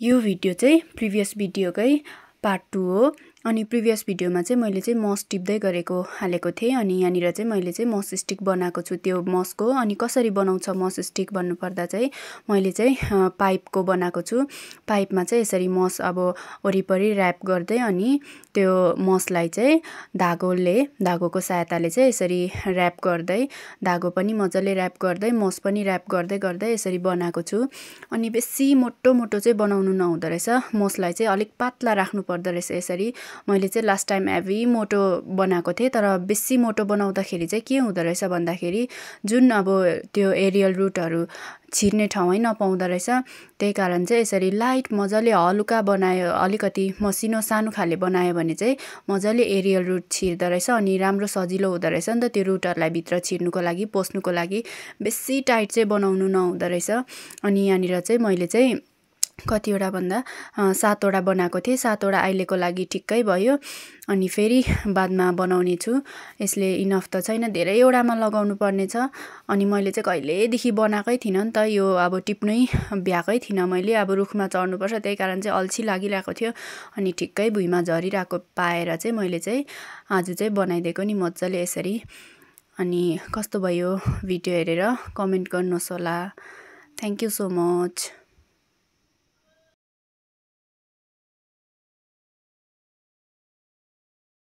यो भिडियो चाहिँ previous भिडियोकै part 2 हो। अनि प्रिभियस भिडियोमा चाहिँ मैले चाहिँ मस टिप्दै गरेको हालेको थिएँ। अनि यहाँनिर चाहिँ मैले चाहिँ मस स्टिक बनाएको छु त्यो मसको। अनि कसरी बनाउँछ मस स्टिक भन्नुपर्दा चाहिँ मैले चाहिँ पाइपको बनाएको छु। पाइपमा चाहिँ यसरी मस अब वरिपरि र्याप गर्दै अनि त्यो मसलाई चाहिँ धागोको सहायताले चाहिँ यसरी र्याप गर्दै धागो पनि मजाले र्याप गर्दै मस पनि र्याप गर्दै गर्दै यसरी बनाएको छु। अनि बेसी मोटो मोटो चाहिँ बनाउनु नहुँदो रहेछ, मसलाई चाहिँ अलिक पातला राख्नु पर्दो रहेछ। यसरी मैले चाहिँ लास्ट टाइम हेभी मोटो बनाएको थिएँ, तर बेसी मोटो बनाउँदाखेरि चाहिँ के हुँदो रहेछ भन्दाखेरि जुन अब त्यो एरियल रुटहरू छिर्ने ठाउँै नपाउँदो रहेछ। त्यही कारण चाहिँ यसरी लाइट मजाले हलुका बनायो, अलिकति मसिनो सानो खाले बनायो भने चाहिँ मजाले एरियल रुट छिर्दो रहेछ अनि राम्रो सजिलो हुँदो रहेछ नि त त्यो रुटहरूलाई भित्र छिर्नुको लागि पस्नुको लागि। बेसी टाइट चाहिँ बनाउनु नहुँदो रहेछ। अनि यहाँनिर चाहिँ मैले चाहिँ कतिवटा भन्दा 7वटा बनाएको थिएँ। 7वटा अहिलेको लागि ठिक्कै भयो। अनि फेरि बादमा बनाउने छु। यसले इनफ त छैन, धेरैवटामा लगाउनु पर्ने छ। अनि मैले चाहिँ कहिलेदेखि बनाएकै थिइनँ नि त, यो अब टिप्नै भ्याएकै थिइनँ मैले। अब रुखमा चढ्नुपर्छ त्यही कारण चाहिँ अल्छी लागिरहेको थियो। अनि ठिक्कै भुइँमा झरिरहेको पाएर चाहिँ मैले चाहिँ आज चाहिँ बनाइदिएको नि मजाले यसरी। अनि कस्तो भयो भिडियो हेरेर कमेन्ट गर्नुहोस् होला। Thank you so much.